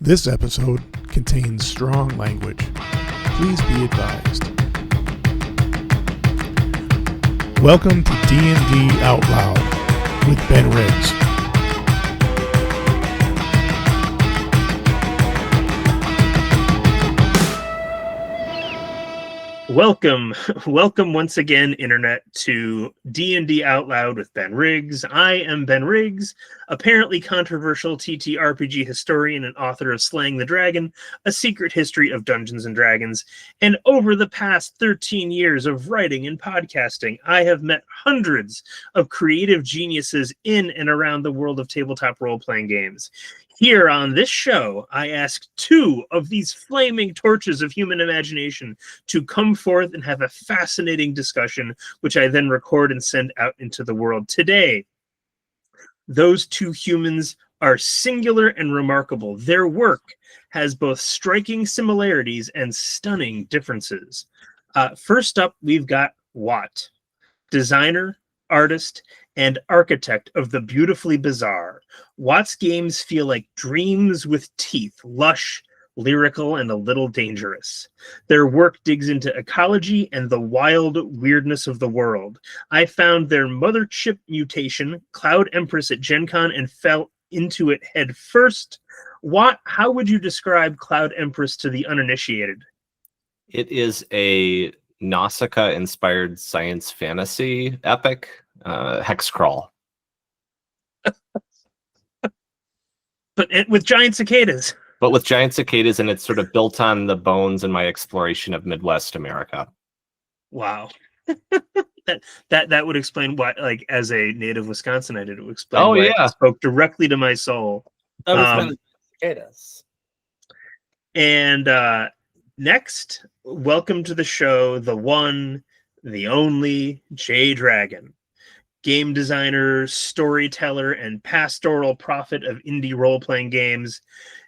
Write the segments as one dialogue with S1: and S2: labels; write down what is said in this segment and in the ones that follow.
S1: This episode contains strong language. Please be advised. Welcome to D&D Out Loud with Ben Riggs.
S2: Welcome once again, Internet, to D&D Out Loud with Ben Riggs. I am Ben Riggs, apparently controversial TTRPG historian and author of Slaying the Dragon, A Secret History of Dungeons & Dragons. And over the past 13 years of writing and podcasting, I have met hundreds of creative geniuses in and around the world of tabletop role-playing games. Here on this show, I ask two of these flaming torches of human imagination to come forth and have a fascinating discussion, which I then record and send out into the world. Today, those two humans are singular and remarkable. Their work has both striking similarities and stunning differences. First up, we've got Watt, designer, artist, and architect of the beautifully bizarre. Watt's games feel like dreams with teeth, lush, lyrical, and a little dangerous. Their work digs into ecology and the wild weirdness of the world. I found their Mothership mutation, CLOUD EMPRESS, at Gen Con and fell into it head first. Watt, how would you describe CLOUD EMPRESS to the uninitiated?
S3: It is a Nausicaa-inspired science fantasy epic. Hex crawl.
S2: But with giant cicadas.
S3: But with giant cicadas, and it's sort of built on the bones in my exploration of Midwest America.
S2: Wow. that would explain why, like, as a native Wisconsinite, it would explain why it spoke directly to my soul.
S4: Cicadas.
S2: And next, welcome to the show, the one, the only, Jay Dragon. Game designer, storyteller, and pastoral prophet of indie role-playing games.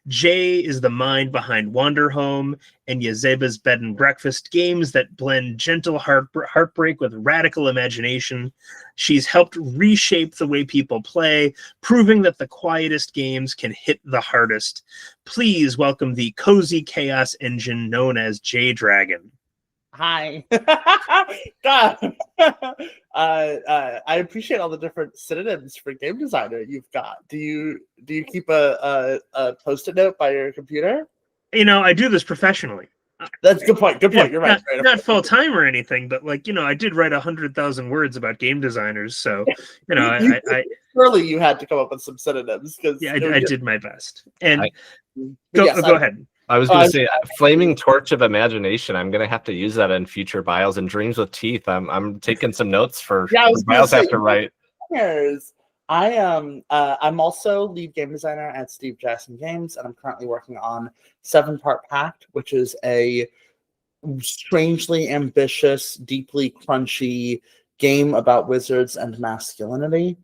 S2: Jay is the mind behind Wanderhome and Yazeba's Bed and Breakfast, games that blend gentle heartbreak with radical imagination. She's helped reshape the way people play, proving that the quietest games can hit the hardest. Please welcome the cozy chaos engine known as Jay Dragon.
S4: Hi. God. I appreciate all the different synonyms for game designer you've got. Do you keep a Post-it note by your computer?
S2: You know, I do this professionally.
S4: That's a good point. Good point. You're right.
S2: Not full time or anything, but I did write 100,000 words about game designers. So, I
S4: surely you had to come up with some synonyms because
S2: I did my best. And go ahead.
S3: I was going to say, flaming torch of imagination. I'm going to have to use that in future bios and dreams with teeth. I'm taking some notes for bios I have to write.
S4: I'm also lead game designer at Steve Jackson Games, and I'm currently working on 7-Part Pact, which is a strangely ambitious, deeply crunchy game about wizards and masculinity.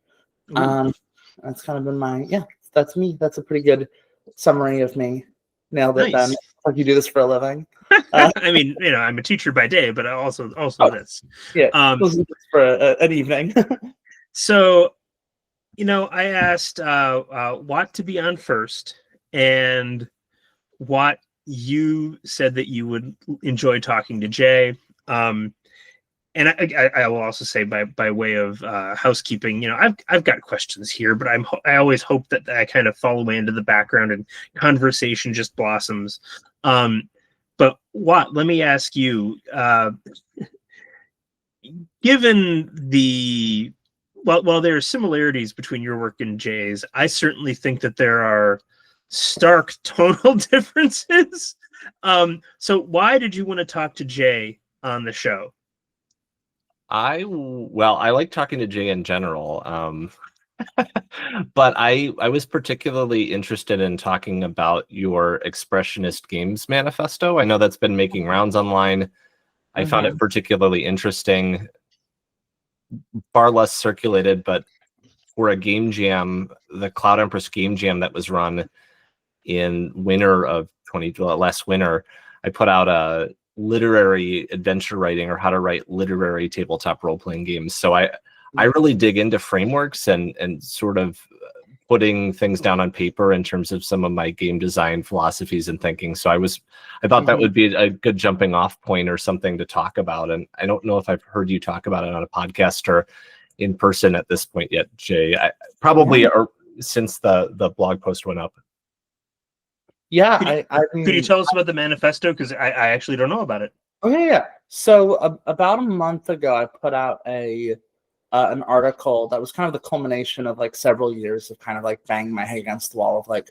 S4: That's kind of been that's me. That's a pretty good summary of me. Nailed it, nice. Ben. Like you do this for a living.
S2: I mean, I'm a teacher by day, but also this.
S4: Yeah, for an evening.
S2: So, I asked Watt to be on first, and Watt, you said that you would enjoy talking to Jay. And I will also say, by way of housekeeping, I've got questions here, but I always hope that I kind of fall away into the background and conversation just blossoms. But Watt, let me ask you, given while there are similarities between your work and Jay's, I certainly think that there are stark tonal differences. So why did you want to talk to Jay on the show?
S3: I like talking to Jay in general, but I was particularly interested in talking about your Expressionist Games manifesto. I know that's been making rounds online. I found it particularly interesting, far less circulated, but for a game jam, the CLOUD EMPRESS game jam that was run in winter of last winter, I put out a literary adventure writing, or how to write literary tabletop role-playing games. So I really dig into frameworks and sort of putting things down on paper in terms of some of my game design philosophies and thinking. So I thought that would be a good jumping off point or something to talk about. And I don't know if I've heard you talk about it on a podcast or in person at this point yet, Jay. Probably since the blog post went up.
S4: Yeah,
S2: Could you tell us about the manifesto? Because I actually don't know about it.
S4: Okay, yeah. So about a month ago, I put out an article that was kind of the culmination of like several years of kind of like banging my head against the wall of like,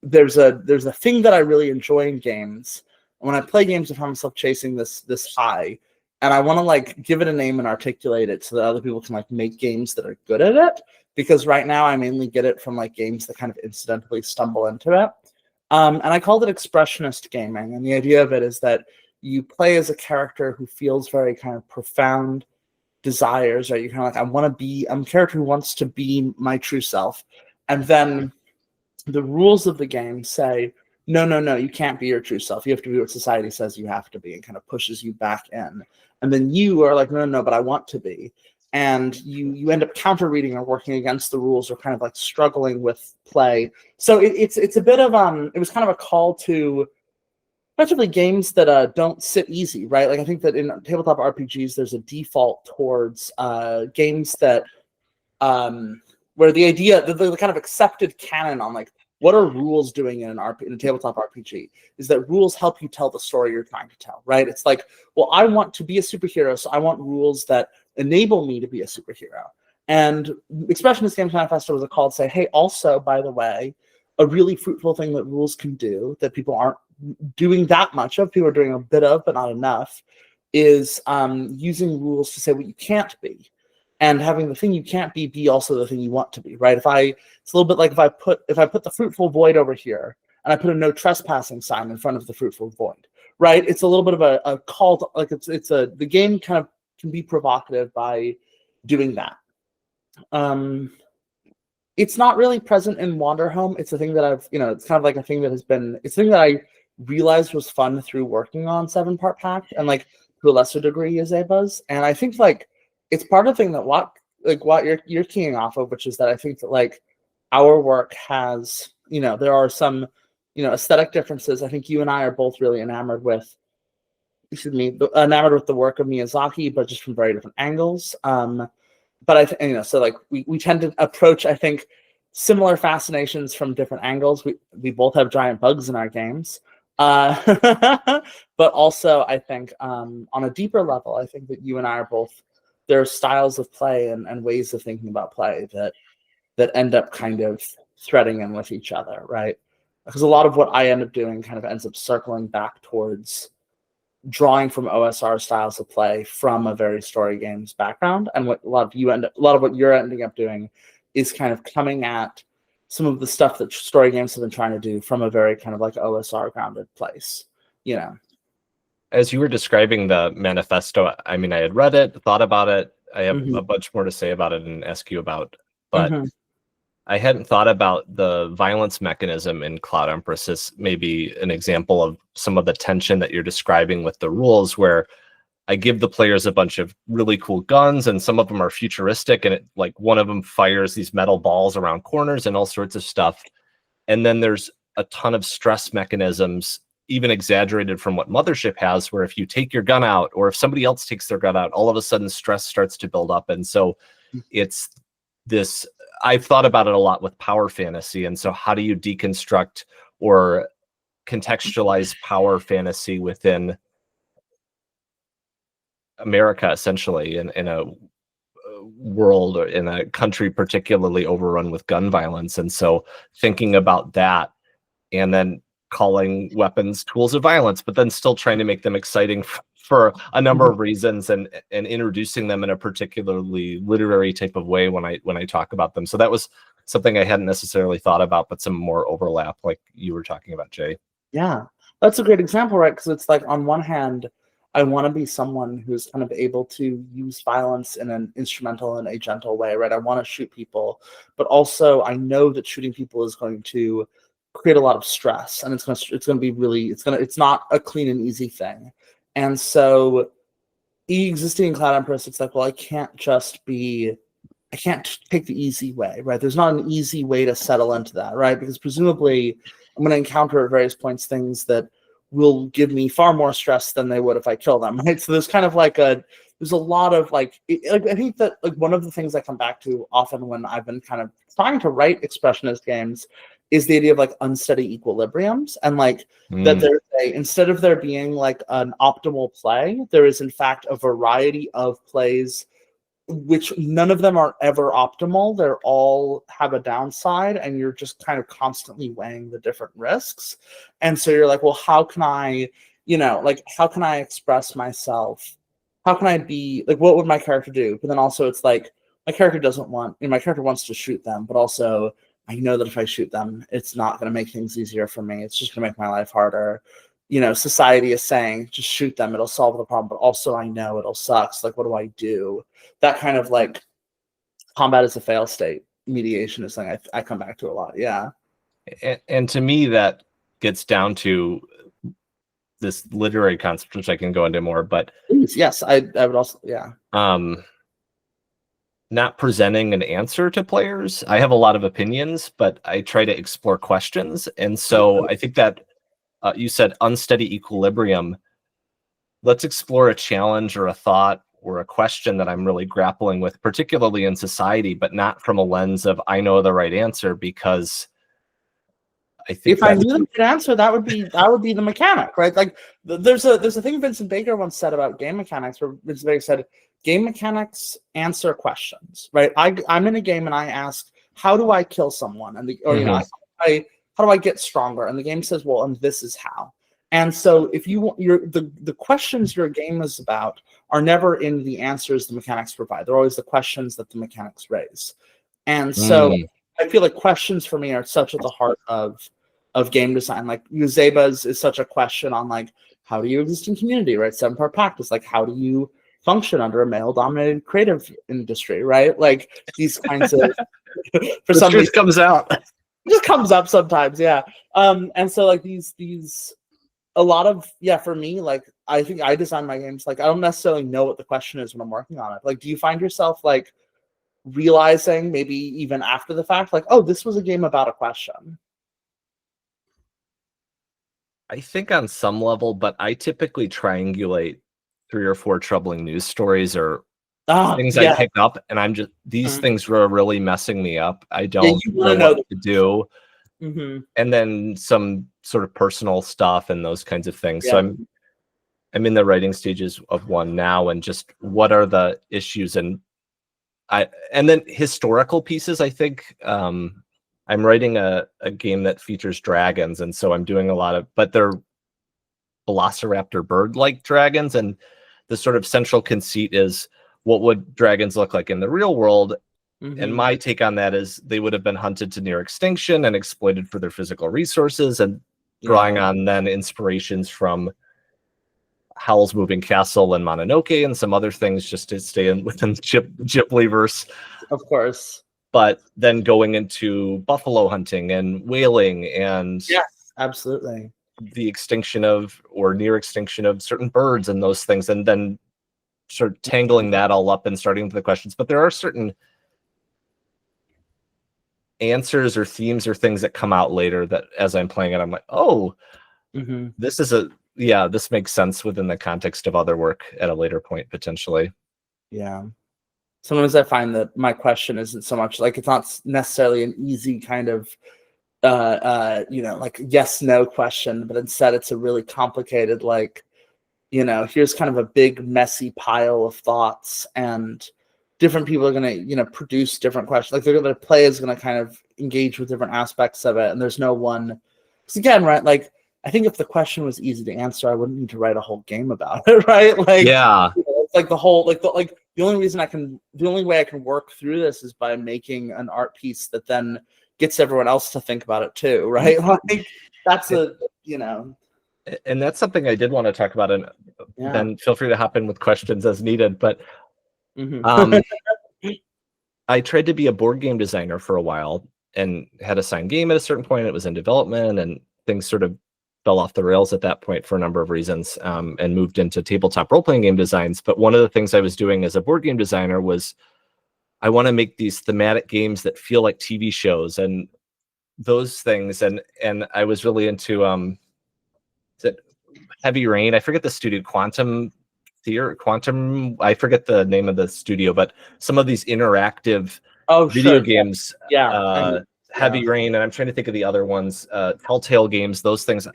S4: there's a thing that I really enjoy in games. When I play games, I find myself chasing this high, and I want to like give it a name and articulate it so that other people can like make games that are good at it. Because right now I mainly get it from like games that kind of incidentally stumble into it. And I called it expressionist gaming. And the idea of it is that you play as a character who feels very kind of profound desires, right? You're kind of like, I'm a character who wants to be my true self. And then the rules of the game say, no, you can't be your true self. You have to be what society says you have to be, and kind of pushes you back in. And then you are like, no, but I want to be. And you end up counter-reading or working against the rules or kind of like struggling with play. So it's a bit of, it was kind of a call to effectively games that don't sit easy, right? Like I think that in tabletop RPGs, there's a default towards games that where the idea, the kind of accepted canon on like what are rules doing in a tabletop RPG is that rules help you tell the story you're trying to tell, right? It's like, well, I want to be a superhero, so I want rules that enable me to be a superhero. And Expressionist Games Manifesto was a call to say, hey, also, by the way, a really fruitful thing that rules can do that people aren't doing that much of, people are doing a bit of, but not enough, is using rules to say what you can't be. And having the thing you can't be also the thing you want to be, right? It's a little bit like if I put the fruitful void over here and I put a no trespassing sign in front of the fruitful void, right? It's a little bit of a call to, like the game kind of can be provocative by doing that. It's not really present in Wanderhome. It's a thing that it's kind of like a thing that it's a thing that I realized was fun through working on 7-Part Pact and like to a lesser degree Yazeba's. And I think like it's part of the thing that what you're keying off of, which is that I think that like our work has, there are some, aesthetic differences. I think you and I are both really enamored with the work of Miyazaki, but just from very different angles. But I think, so like we tend to approach, I think, similar fascinations from different angles. We both have giant bugs in our games. But also I think on a deeper level, I think that you and I are both, there are styles of play and ways of thinking about play that end up kind of threading in with each other, right? Because a lot of what I end up doing kind of ends up circling back towards drawing from OSR styles of play from a very story games background, and what a lot of what you're ending up doing is kind of coming at some of the stuff that story games have been trying to do from a very kind of like OSR grounded place,
S3: As you were describing the manifesto, I mean, I had read it, thought about it. I have a bunch more to say about it and ask you about, but I hadn't thought about the violence mechanism in Cloud Empress as maybe an example of some of the tension that you're describing with the rules, where I give the players a bunch of really cool guns, and some of them are futuristic, and like one of them fires these metal balls around corners and all sorts of stuff. And then there's a ton of stress mechanisms, even exaggerated from what Mothership has, where if you take your gun out or if somebody else takes their gun out, all of a sudden stress starts to build up. And so it's this, I've thought about it a lot with power fantasy. And so how do you deconstruct or contextualize power fantasy within America, essentially, in a world or in a country particularly overrun with gun violence? And so thinking about that, and then calling weapons tools of violence, but then still trying to make them exciting for a number of reasons, and introducing them in a particularly literary type of way when I talk about them. So that was something I hadn't necessarily thought about, but some more overlap, like you were talking about, Jay.
S4: Yeah, that's a great example, right? Because it's like, on one hand, I want to be someone who's kind of able to use violence in an instrumental and a gentle way, right? I want to shoot people, but also I know that shooting people is going to create a lot of stress, and it's going to be really, it's not a clean and easy thing. And so existing in Cloud Empress, it's like, well, I can't just be I can't take the easy way, right? There's not an easy way to settle into that, right? Because presumably I'm going to encounter at various points things that will give me far more stress than they would if I kill them, right? So there's kind of like there's a lot of like I think that like one of the things I come back to often when I've been kind of trying to write expressionist games is the idea of like unsteady equilibriums, and like that there's instead of there being like an optimal play, there is in fact a variety of plays which none of them are ever optimal. They're all have a downside, and you're just kind of constantly weighing the different risks. And so you're like, well, how can I, like, how can I express myself? How can I be like, what would my character do? But then also it's like, my character doesn't want, my character wants to shoot them, but also I know that if I shoot them, it's not going to make things easier for me. It's just going to make my life harder. Society is saying, just shoot them, it'll solve the problem. But also I know it'll suck. So like, what do I do? That kind of like combat is a fail state mediation is something I come back to a lot. Yeah.
S3: And to me, that gets down to this literary concept, which I can go into more, but
S4: yes, I would also, yeah.
S3: Not presenting an answer to players. I have a lot of opinions, but I try to explore questions. And so I think that you said unsteady equilibrium. Let's explore a challenge or a thought or a question that I'm really grappling with, particularly in society, but not from a lens of I know the right answer, because I think
S4: if I knew the right answer, that would be the mechanic, right? Like there's a thing Vincent Baker once said about game mechanics, where Vincent Baker said game mechanics answer questions, right? I'm in a game and I ask, how do I kill someone? And how do I get stronger? And the game says, well, and this is how. And so if you want the questions your game is about are never in the answers the mechanics provide. They're always the questions that the mechanics raise. And so I feel like questions for me are such at the heart of game design. Like Yazeba is such a question on like, how do you exist in community, right? 7-part practice, like how do you function under a male-dominated creative industry, right? Like these kinds of
S3: for some reason comes out.
S4: Just comes up sometimes, yeah. And so like these a lot of, for me, like I think I design my games like I don't necessarily know what the question is when I'm working on it. Like, do you find yourself like realizing maybe even after the fact, like, oh, this was a game about a question?
S3: I think on some level, but I typically triangulate 3 or 4 troubling news stories or things I pick up, and I'm just these things were really messing me up. I don't know what to do. And then some sort of personal stuff and those kinds of things. So I'm in the writing stages of one now, and just what are the issues, and then historical pieces. I think I'm writing a game that features dragons, and so I'm doing a lot of, but they're velociraptor bird-like dragons, and the sort of central conceit is, what would dragons look like in the real world? And my take on that is they would have been hunted to near extinction and exploited for their physical resources, and drawing on then inspirations from Howl's Moving Castle and Mononoke and some other things, just to stay within the Ghibli-verse.
S4: Of course.
S3: But then going into buffalo hunting and whaling and
S4: absolutely
S3: the extinction of or near extinction of certain birds and those things, and then sort of tangling that all up and starting with the questions. But there are certain answers or themes or things that come out later that as I'm playing it, I'm like, oh, this is this makes sense within the context of other work at a later point, potentially.
S4: Yeah. Sometimes I find that my question isn't so much like, it's not necessarily an easy kind of like yes, no question, but instead it's a really complicated, like, here's kind of a big messy pile of thoughts, and different people are going to, produce different questions. Like the play is going to kind of engage with different aspects of it. And there's no one, because again, right. Like, I think if the question was easy to answer, I wouldn't need to write a whole game about it. Right. Like, it's like the whole, the only way I can work through this is by making an art piece that then gets everyone else to think about it too. Right. Like that's
S3: and that's something I did want to talk about, and then feel free to hop in with questions as needed. But I tried to be a board game designer for a while and had a signed game at a certain point. It was in development, and things sort of fell off the rails at that point for a number of reasons, and moved into tabletop role-playing game designs. But one of the things I was doing as a board game designer was I want to make these thematic games that feel like TV shows and those things. And I was really into is it Heavy Rain? I forget the studio, Quantum. I forget the name of the studio, but some of these interactive video games.
S4: Yeah.
S3: Heavy Rain, and I'm trying to think of the other ones. Telltale games, those things.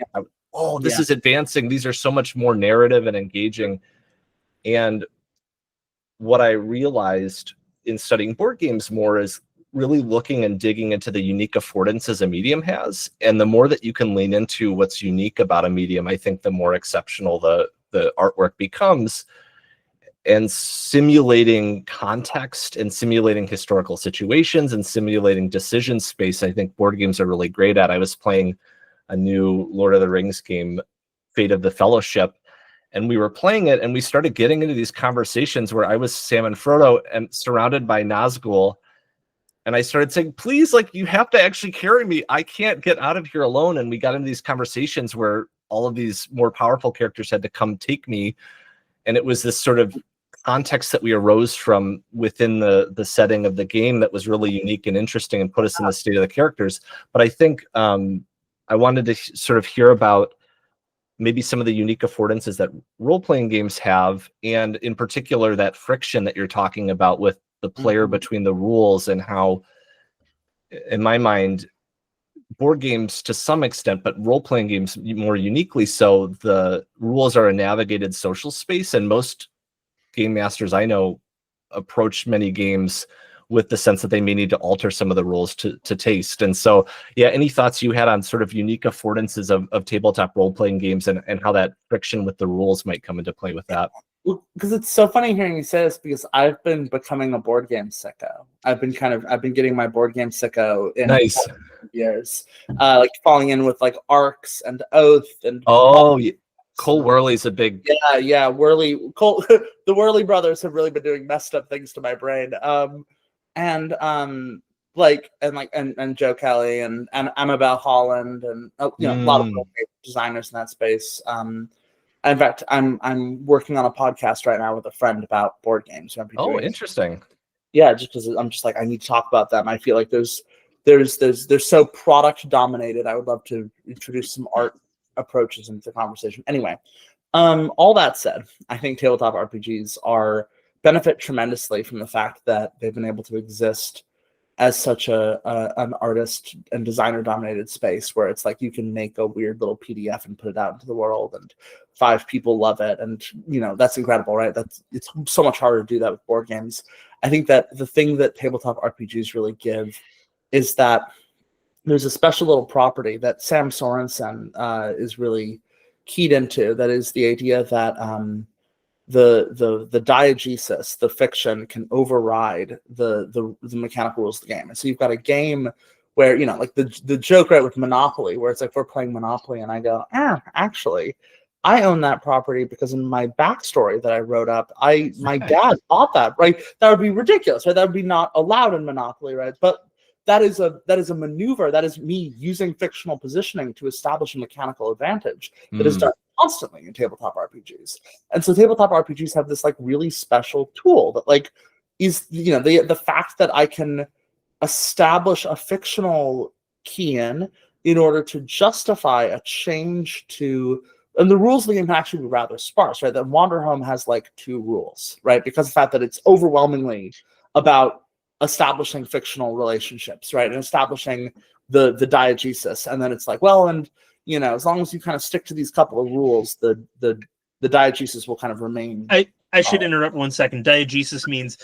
S3: This is advancing. These are so much more narrative and engaging. And what I realized in studying board games more is really looking and digging into the unique affordances a medium has. And the more that you can lean into what's unique about a medium, I think the more exceptional the artwork becomes. And simulating context and simulating historical situations and simulating decision space, I think board games are really great at. I was playing a new Lord of the Rings game, Fate of the Fellowship, and we were playing it, and we started getting into these conversations where I was Sam and Frodo and surrounded by Nazgul, and I started saying, please, like, you have to actually carry me. I can't get out of here alone. And we got into these conversations where all of these more powerful characters had to come take me. And it was this sort of context that we arose from within the setting of the game that was really unique and interesting and put us in the state of the characters. But I think I wanted to sort of hear about maybe some of the unique affordances that role-playing games have, and in particular that friction that you're talking about with the player between the rules, and how, in my mind, board games to some extent, but role-playing games more uniquely so, the rules are a navigated social space, and most game masters I know approach many games with the sense that they may need to alter some of the rules to taste. And so, yeah, any thoughts you had on sort of unique affordances of tabletop role-playing games and how that friction with the rules might come into play with that?
S4: Well, because it's so funny hearing you say this, because I've been becoming a board game sicko. I've been getting my board game sicko in years, like falling in with like Arcs and Oath and
S3: Cole Worley's a big
S4: Worley. The Worley brothers have really been doing messed up things to my brain. And Joe Kelly and Annabelle Holland and a lot of designers in that space. In fact, I'm working on a podcast right now with a friend about board games.
S3: Interesting.
S4: Yeah, just because I'm just like, I need to talk about them. I feel like they're so product dominated. I would love to introduce some art approaches into the conversation. Anyway, all that said, I think tabletop RPGs benefit tremendously from the fact that they've been able to exist as such an artist and designer dominated space, where it's like you can make a weird little PDF and put it out into the world and 5 people love it, and that's incredible, right? It's so much harder to do that with board games. I think that the thing that tabletop RPGs really give is that there's a special little property that Sam Sorensen is really keyed into, that is the idea that the diegesis, the fiction, can override the mechanical rules of the game. And so you've got a game where, like the joke, right, with Monopoly, where it's like we're playing Monopoly and I go, actually, I own that property because in my backstory that I wrote up, my dad bought that, right? That would be ridiculous, right? That would be not allowed in Monopoly, right? But that is a maneuver. That is me using fictional positioning to establish a mechanical advantage that is done constantly in tabletop RPGs. And so tabletop RPGs have this like really special tool that like is the fact that I can establish a fictional key in order to justify a change to, and the rules of the game can actually be rather sparse, right? That Wanderhome has like 2 rules, right? Because of the fact that it's overwhelmingly about establishing fictional relationships, right? And establishing the diegesis. And then it's like, well, and as long as you kind of stick to these couple of rules, the diegesis will kind of remain.
S2: I should interrupt 1 second. Diegesis means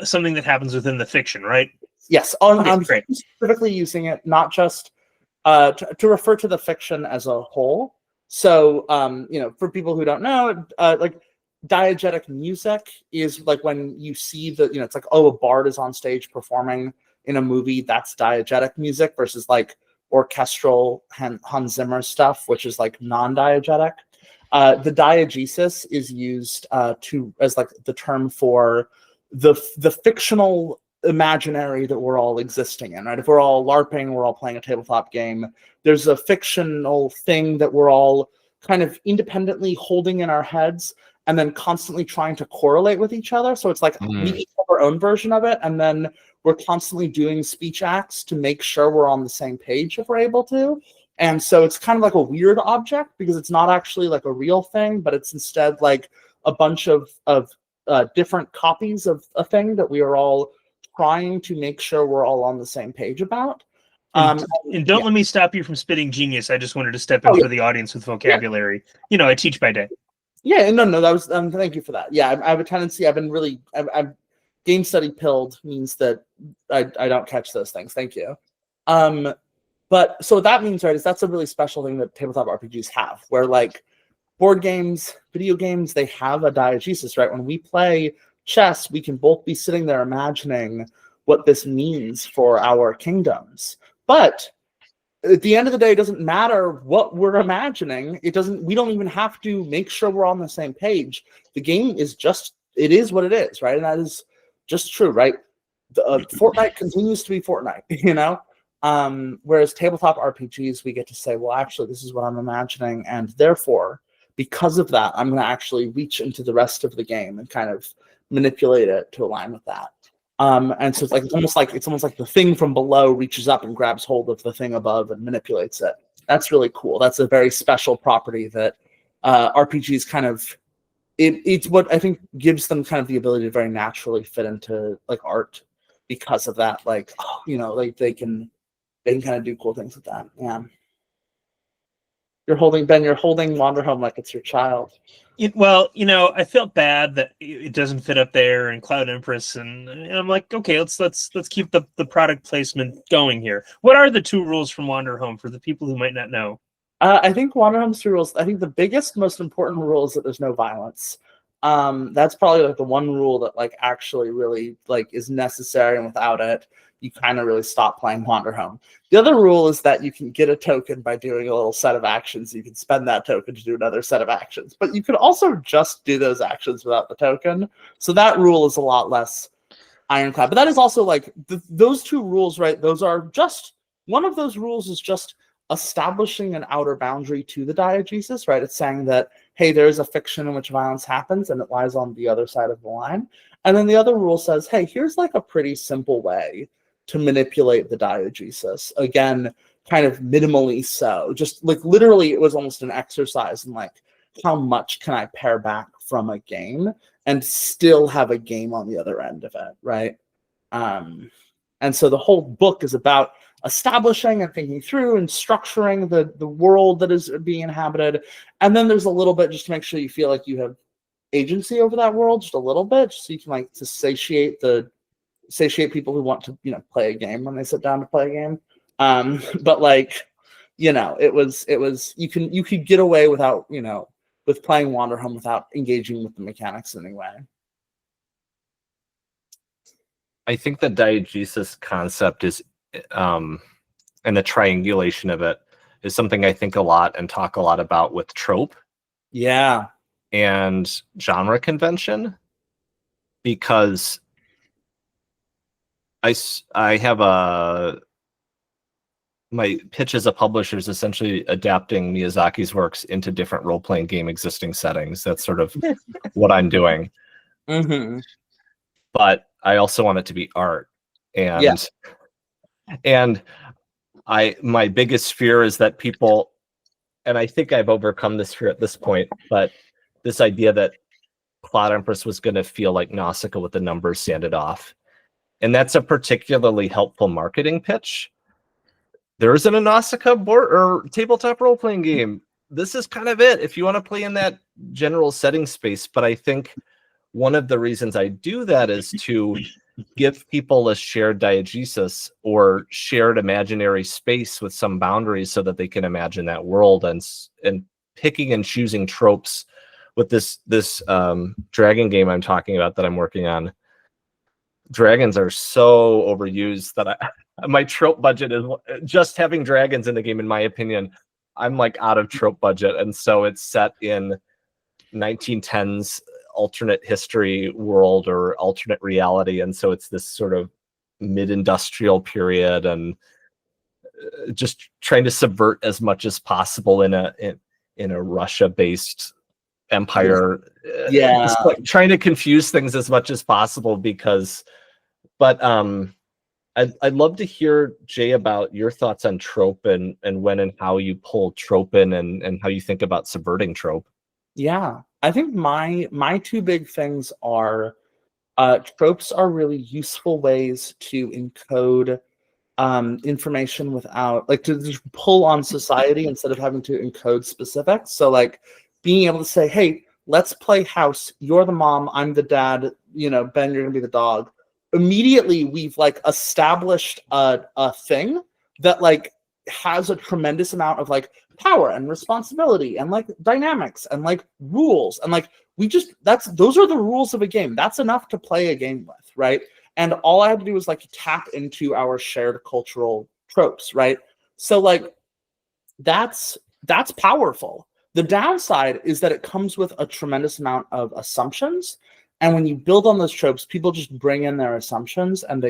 S2: something that happens within the fiction, right?
S4: Yes. I'm specifically using it not just to refer to the fiction as a whole. So, for people who don't know, like diegetic music is like when you see it's like, a bard is on stage performing in a movie, that's diegetic music, versus like orchestral Hans Zimmer stuff, which is like non-diegetic. The diegesis is used as like the term for the fictional imaginary that we're all existing in, right? If we're all LARPing, we're all playing a tabletop game, there's a fictional thing that we're all kind of independently holding in our heads, and then constantly trying to correlate with each other. So it's like we each have our own version of it, and then we're constantly doing speech acts to make sure we're on the same page if we're able to. And so it's kind of like a weird object because it's not actually like a real thing, but it's instead like a bunch of different copies of a thing that we are all trying to make sure we're all on the same page about.
S2: And don't let me stop you from spitting genius. I just wanted to step in for the audience with vocabulary. You know, I teach by day.
S4: Yeah, no, that was thank you for that. Yeah, I have a tendency. I've been really, I've game study pilled means that I don't catch those things. Thank you. But so what that means, right, is that's a really special thing that tabletop RPGs have, where like board games, video games, they have a diegesis, right? When we play chess, we can both be sitting there imagining what this means for our kingdoms. But at the end of the day, it doesn't matter what we're imagining. We don't even have to make sure we're on the same page. The game is just, it is what it is, right? And that is just true, right? Fortnite continues to be Fortnite, you know? Whereas tabletop RPGs, we get to say, well, actually, this is what I'm imagining. And therefore, because of that, I'm going to actually reach into the rest of the game and kind of manipulate it to align with that. And so it's almost like the thing from below reaches up and grabs hold of the thing above and manipulates it. That's really cool. That's a very special property that RPGs kind of, it's what I think gives them kind of the ability to very naturally fit into like art because of that. Like, you know, like they can kind of do cool things with that. Yeah. You're holding Wanderhome like it's your child.
S2: Well, you know, I felt bad that it doesn't fit up there in Cloud Empress, and I'm like, okay, let's keep the product placement going here. What are the 2 rules from Wanderhome for the people who might not know?
S4: I think Wanderhome's 2 rules. I think the biggest, most important rule is that there's no violence. That's probably like the one rule that like actually really like is necessary, and without it, you kind of really stop playing Wanderhome. The other rule is that you can get a token by doing a little set of actions. You can spend that token to do another set of actions, but you can also just do those actions without the token. So that rule is a lot less ironclad. But that is also like those 2 rules, right? Those are just, one of those rules is just establishing an outer boundary to the diegesis, right? It's saying that, hey, there's a fiction in which violence happens and it lies on the other side of the line. And then the other rule says, hey, here's like a pretty simple way to manipulate the diegesis. Again, kind of minimally so. Just like literally it was almost an exercise in like, how much can I pare back from a game and still have a game on the other end of it, right? And so the whole book is about establishing and thinking through and structuring the world that is being inhabited. And then there's a little bit just to make sure you feel like you have agency over that world, just a little bit, just so you can like to satiate people who want to, you know, play a game when they sit down to play a game. But like, you know, it was you could get away without, you know, with playing Wanderhome without engaging with the mechanics in any way.
S3: I think the diegesis concept is and the triangulation of it is something I think a lot and talk a lot about with trope.
S4: Yeah.
S3: And genre convention, because I have my pitch as a publisher is essentially adapting Miyazaki's works into different role-playing game existing settings. That's sort of what I'm doing.
S4: Mm-hmm.
S3: But I also want it to be art. And my biggest fear is that people, and I think I've overcome this fear at this point, but this idea that Cloud Empress was going to feel like Nausicaa with the numbers sanded off. And that's a particularly helpful marketing pitch. There isn't a Nausicaa board or tabletop role-playing game. This is kind of it if you want to play in that general setting space. But I think one of the reasons I do that is to give people a shared diegesis or shared imaginary space with some boundaries so that they can imagine that world, and picking and choosing tropes with this dragon game I'm talking about that I'm working on. Dragons are so overused that my trope budget is just having dragons in the game. In my opinion, I'm like out of trope budget. And so it's set in 1910s alternate history world or alternate reality. And so it's this sort of mid-industrial period, and just trying to subvert as much as possible in a Russia-based empire.
S4: Yeah.
S3: Just like trying to confuse things as much as possible but I'd love to hear, Jay, about your thoughts on trope and when and how you pull trope in and how you think about subverting trope.
S4: Yeah, I think my two big things are tropes are really useful ways to encode information without, like, to just pull on society instead of having to encode specifics. So like being able to say, hey, let's play house. You're the mom, I'm the dad, Ben, you're gonna be the dog. Immediately we've like established a thing that like has a tremendous amount of like power and responsibility and like dynamics and like rules, and like those are the rules of a game. That's enough to play a game with, right? And all I had to do was like tap into our shared cultural tropes, right? So like that's powerful. The downside is that it comes with a tremendous amount of assumptions. And when you build on those tropes, people just bring in their assumptions and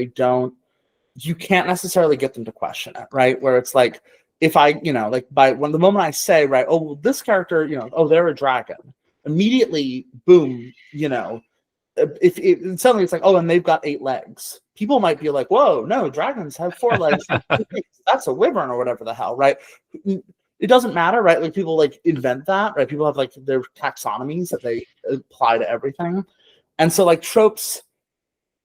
S4: you can't necessarily get them to question it, right? Where it's like, if I, like the moment I say, right, oh, well, this character, oh, they're a dragon, immediately, boom, if suddenly it's like, oh, and they've got 8 legs. People might be like, whoa, no, dragons have 4 legs. That's a wyvern or whatever the hell, right? It doesn't matter, right? Like people like invent that, right? People have like their taxonomies that they apply to everything. And so like tropes,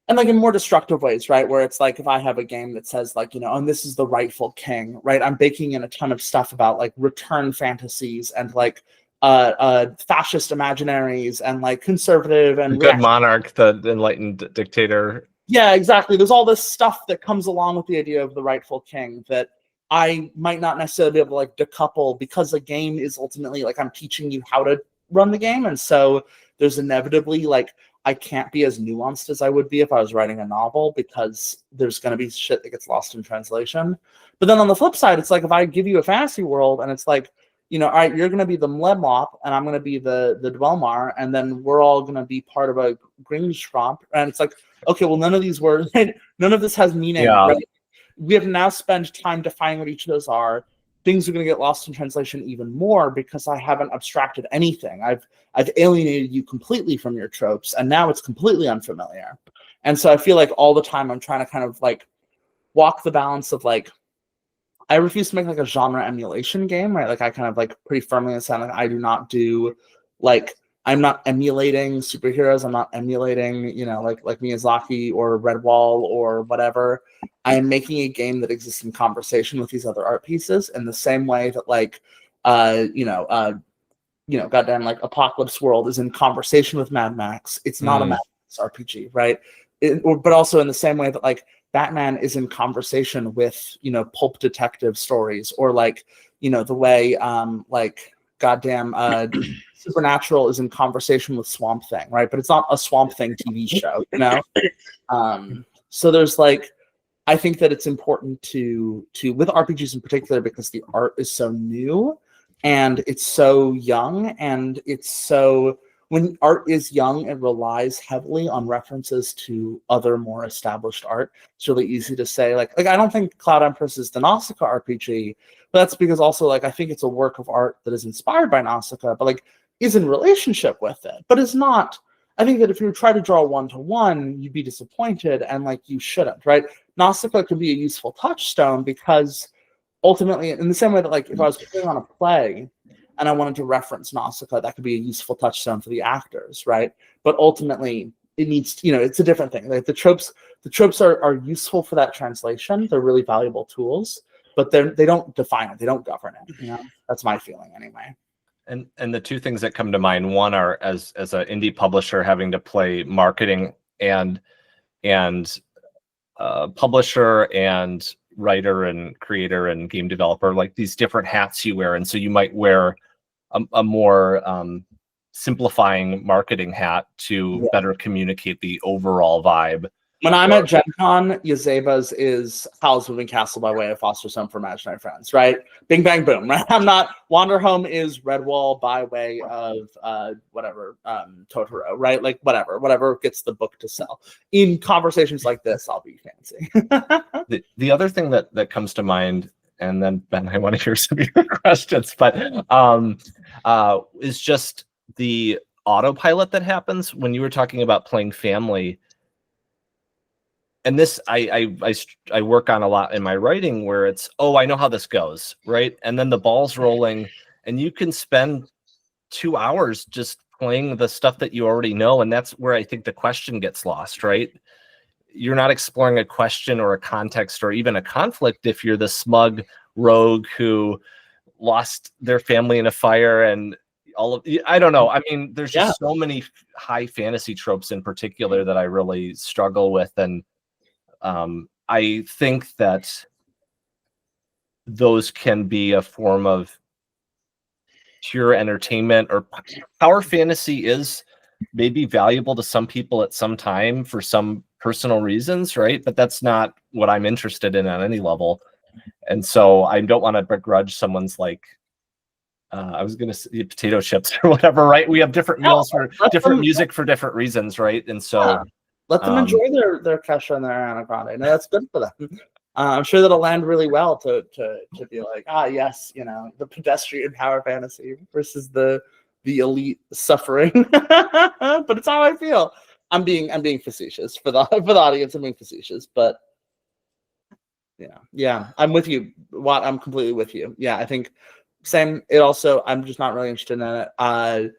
S4: and like in more destructive ways, right? Where it's like, if I have a game that says like, and this is the rightful king, right? I'm baking in a ton of stuff about like return fantasies and like fascist imaginaries and like conservative and
S3: good monarch, the enlightened dictator.
S4: Yeah, exactly. There's all this stuff that comes along with the idea of the rightful king that I might not necessarily be able to like decouple, because the game is ultimately like I'm teaching you how to run the game. And so there's inevitably like, I can't be as nuanced as I would be if I was writing a novel, because there's going to be shit that gets lost in translation. But then on the flip side, it's like, if I give you a fantasy world and it's like, all right, you're going to be the Mledmop and I'm going to be the Dwelmar, and then we're all going to be part of a Grimswamp. And it's like, okay, well, none of these words, none of this has meaning.
S3: Yeah.
S4: Right? We have now spent time defining what each of those are. Things are going to get lost in translation even more because I haven't abstracted anything. I've alienated you completely from your tropes, and now it's completely unfamiliar. And so I feel like all the time I'm trying to kind of like walk the balance of like, I refuse to make like a genre emulation game, right? Like I kind of like pretty firmly understand like I do not do like, I'm not emulating superheroes. I'm not emulating, like Miyazaki or Redwall or whatever. I am making a game that exists in conversation with these other art pieces in the same way that like, goddamn, like Apocalypse World is in conversation with Mad Max. It's not a Mad Max RPG, right? But also in the same way that like Batman is in conversation with, pulp detective stories, or like, the way like goddamn Supernatural is in conversation with Swamp Thing, right? But it's not a Swamp Thing TV show, So there's like, I think that it's important to with RPGs in particular, because the art is so new and it's so young, and it's so, when art is young, it relies heavily on references to other more established art. It's really easy to say like I don't think Cloud Empress is the Nausicaa RPG, but that's because also like I think it's a work of art that is inspired by Nausicaa, but like is in relationship with it, but is not. I think that if you try to draw one-to-one, you'd be disappointed, and like you shouldn't, right? Nausicaa could be a useful touchstone, because ultimately, in the same way that like if I was putting on a play and I wanted to reference Nausicaa, that could be a useful touchstone for the actors, right? But ultimately, it needs, it's a different thing. Like the tropes are useful for that translation. They're really valuable tools, but they don't define it. They don't govern it. That's my feeling anyway.
S3: And the two things that come to mind, one are as an indie publisher having to play marketing and publisher and writer and creator and game developer, like these different hats you wear. And so you might wear a more simplifying marketing hat to better communicate the overall vibe.
S4: When I'm at Gen Con, Yazeba's is Howl's Moving Castle by way of Foster's Home for Imaginary Friends, right? Bing, bang, boom, right? I'm not, Wanderhome is Redwall by way of Totoro, right? Like whatever gets the book to sell. In conversations like this, I'll be fancy.
S3: The other thing that comes to mind, and then Ben, I want to hear some of your questions, but is just the autopilot that happens when you were talking about playing family. And this I work on a lot in my writing, where it's, oh, I know how this goes, right? And then the ball's rolling, and you can spend 2 hours just playing the stuff that you already know, and that's where I think the question gets lost, right? You're not exploring a question or a context or even a conflict if you're the smug rogue who lost their family in a fire and all of, I don't know. I mean, there's just so many high fantasy tropes in particular that I really struggle with, and I think that those can be a form of pure entertainment, or power fantasy is maybe valuable to some people at some time for some personal reasons, right? But that's not what I'm interested in on any level. And so I don't want to begrudge someone's, like, I was going to say potato chips or whatever, right? We have different meals for different music for different reasons, right? And so
S4: let them enjoy their Kesha and their Ariana Grande. No, that's good for them. I'm sure that'll land really well to be like, yes, the pedestrian power fantasy versus the elite suffering. But it's how I feel. I'm being facetious for the audience. I'm being facetious, but yeah, I'm with you. I'm completely with you. Yeah, I think same. It also, I'm just not really interested in it. I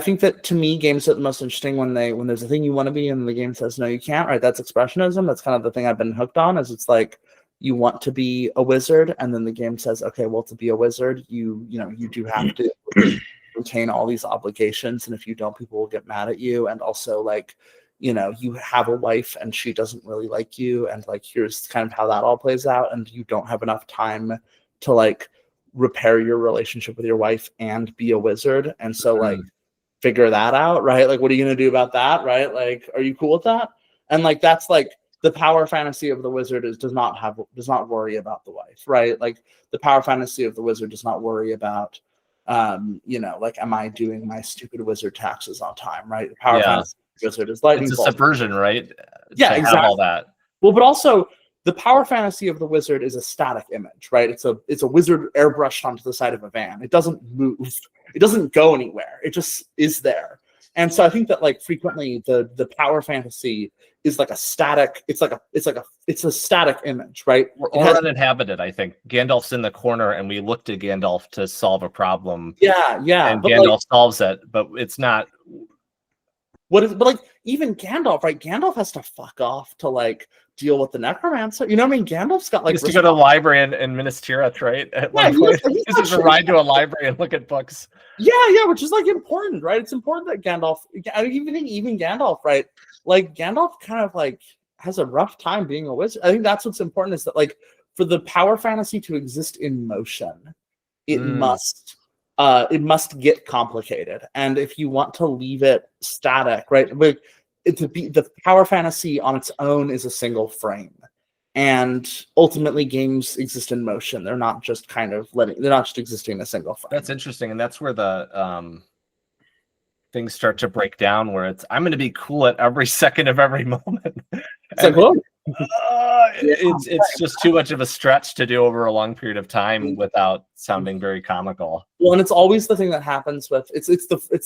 S4: think that, to me, games are the most interesting when there's a thing you want to be and the game says no, you can't. Right? That's expressionism. That's kind of the thing I've been hooked on. Is it's like you want to be a wizard, and then the game says, okay, well, to be a wizard, you do have to retain all these obligations, and if you don't, people will get mad at you. And also, like, you have a wife and she doesn't really like you, and like here's kind of how that all plays out, and you don't have enough time to like repair your relationship with your wife and be a wizard, and so like figure that out, right? Like, what are you going to do about that, right? Like, are you cool with that? And like, that's like the power fantasy of the wizard does not worry about the wife, right? Like, the power fantasy of the wizard does not worry about, like, am I doing my stupid wizard taxes on time, right? The power fantasy of the wizard is lightning
S3: it's a
S4: bolt.
S3: subversion, right?
S4: Yeah, exactly.
S3: Have all that.
S4: Well, but also the power fantasy of the wizard is a static image, right? It's a wizard airbrushed onto the side of a van. It doesn't move. It doesn't go anywhere. It just is there. And so I think that, like, frequently the power fantasy is like a static. It's a static image, right?
S3: Or uninhabited. I think Gandalf's in the corner, and we look to Gandalf to solve a problem.
S4: Yeah.
S3: And Gandalf solves it, but it's not.
S4: But like, even Gandalf, right? Gandalf has to fuck off to like deal with the necromancer. You know what I mean? Gandalf's got like.
S3: He has to go to the library in Minas Tirith, right? At one point, he has to ride to a library and look at books.
S4: Yeah, which is like important, right? It's important that Gandalf, even Gandalf, right? Like, Gandalf kind of like has a rough time being a wizard. I think that's what's important, is that, like, for the power fantasy to exist in motion, it must get complicated. And if you want to leave it static, right? Like, the power fantasy on its own is a single frame. And ultimately, games exist in motion. They're not just they're not just existing in a single frame.
S3: That's interesting. And that's where the things start to break down, where I'm going to be cool at every second of every moment.
S4: It's like, whoa.
S3: It's just too much of a stretch to do over a long period of time without sounding very comical.
S4: Well, and it's always the thing that happens with it's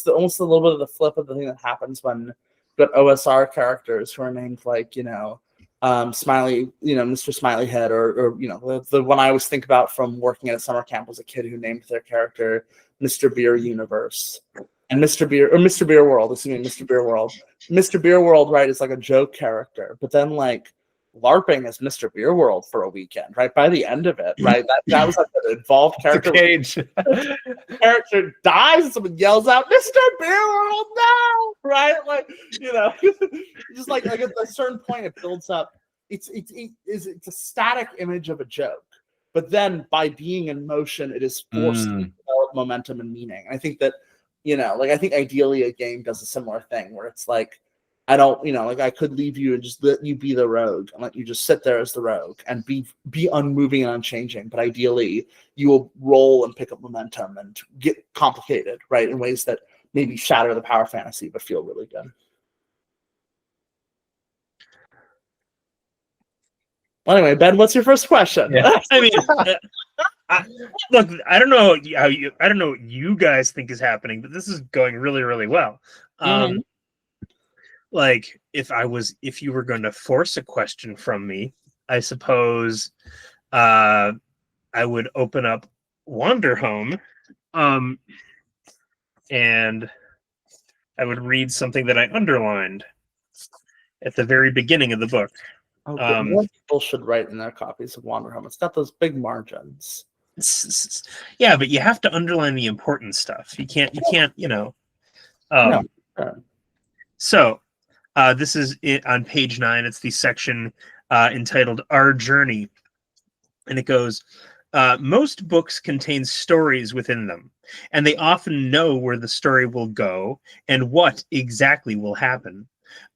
S4: almost a little bit of the flip of the thing that happens when you've got OSR characters who are named like, Smiley, Mr. Smiley Head, or the one I always think about from working at a summer camp was a kid who named their character Mr. Beer Universe. And Mr. Beer World, Mr. Beer World. Mr. Beer World, right, is like a joke character, but then like LARPing as Mr. Beer World for a weekend, right? By the end of it, right? That was like an involved character.
S3: Cage.
S4: Character dies and someone yells out, Mr. Beer World now! Right? Like, just like at a certain point it builds up. It's a static image of a joke. But then by being in motion, it is forced to develop momentum and meaning. And I think that, I think ideally a game does a similar thing where it's like, I don't, I could leave you and just let you be the rogue and let you just sit there as the rogue and be unmoving and unchanging. But ideally, you will roll and pick up momentum and get complicated, right, in ways that maybe shatter the power fantasy but feel really good. Well, anyway, Ben, what's your first question?
S2: Yeah. I mean, Look, I don't know I don't know what you guys think is happening, but this is going really, really well. Like if you were going to force a question from me, I suppose I would open up Wanderhome, and I would read something that I underlined at the very beginning of the book.
S4: More people should write in their copies of Wanderhome. It's got those big margins.
S2: Yeah, but you have to underline the important stuff. You can't, you know.
S4: No.
S2: So this is it on page 9. It's the section entitled Our Journey. And it goes, most books contain stories within them, and they often know where the story will go and what exactly will happen.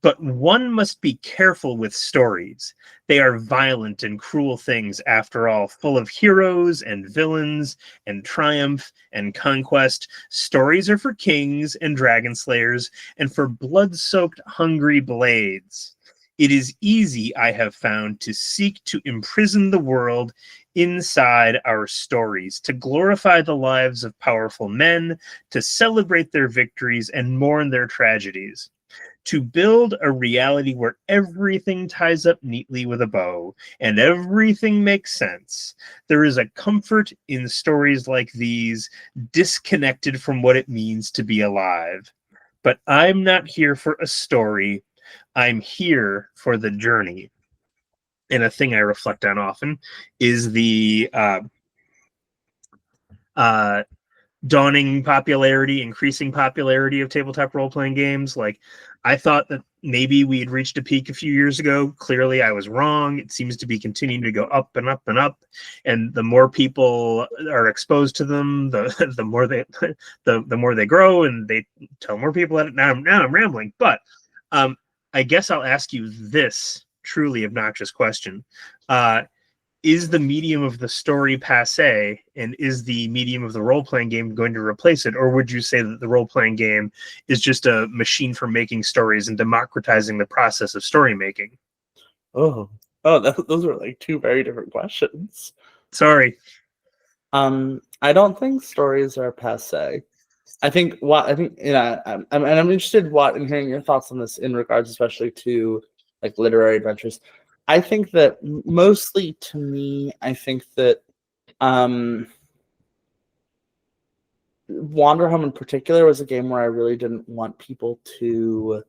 S2: But one must be careful with stories. They are violent and cruel things, after all, full of heroes and villains and triumph and conquest. Stories are for kings and dragon slayers and for blood-soaked, hungry blades. It is easy, I have found, to seek to imprison the world inside our stories, to glorify the lives of powerful men, to celebrate their victories and mourn their tragedies. To build a reality where everything ties up neatly with a bow and everything makes sense. There is a comfort in stories like these, disconnected from what it means to be alive. But I'm not here for a story. I'm here for the journey. And a thing I reflect on often is the dawning popularity, increasing popularity of tabletop role-playing games. Like, I thought that maybe we had reached a peak a few years ago. Clearly, I was wrong. It seems to be continuing to go up and up and up. And the more people are exposed to them, the more they grow, and they tell more people at it. Now I'm rambling, but I guess I'll ask you this truly obnoxious question. Is the medium of the story passe, and is the medium of the role-playing game going to replace it? Or would you say that the role-playing game is just a machine for making stories and democratizing the process of story making?
S4: Those are like two very different questions.
S2: Sorry.
S4: I don't think stories are passe. I'm interested in hearing your thoughts on this in regards, especially to like literary adventures. I think that mostly, to me, I think that Wanderhome in particular was a game where I really didn't want people to.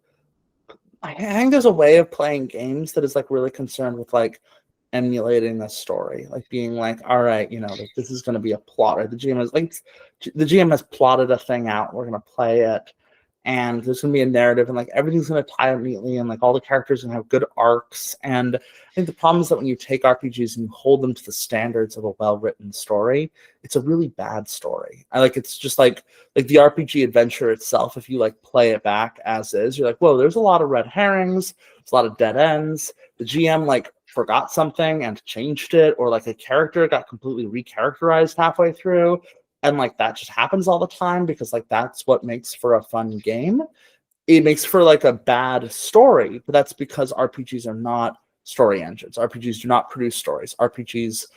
S4: I think there's a way of playing games that is like really concerned with like emulating a story, like being like, all right, like, this is going to be a plot, or the GM has plotted a thing out. We're going to play it. And there's going to be a narrative, and like everything's going to tie up neatly, and like all the characters are going to have good arcs. And I think the problem is that when you take RPGs and you hold them to the standards of a well-written story, it's a really bad story. It's just like the RPG adventure itself. If you like play it back as is, you're like, whoa, there's a lot of red herrings, there's a lot of dead ends. The GM like forgot something and changed it, or like a character got completely recharacterized halfway through. And like that just happens all the time, because like that's what makes for a fun game. It makes for like a bad story, but that's because RPGs are not story engines. RPGs do not produce stories. RPGs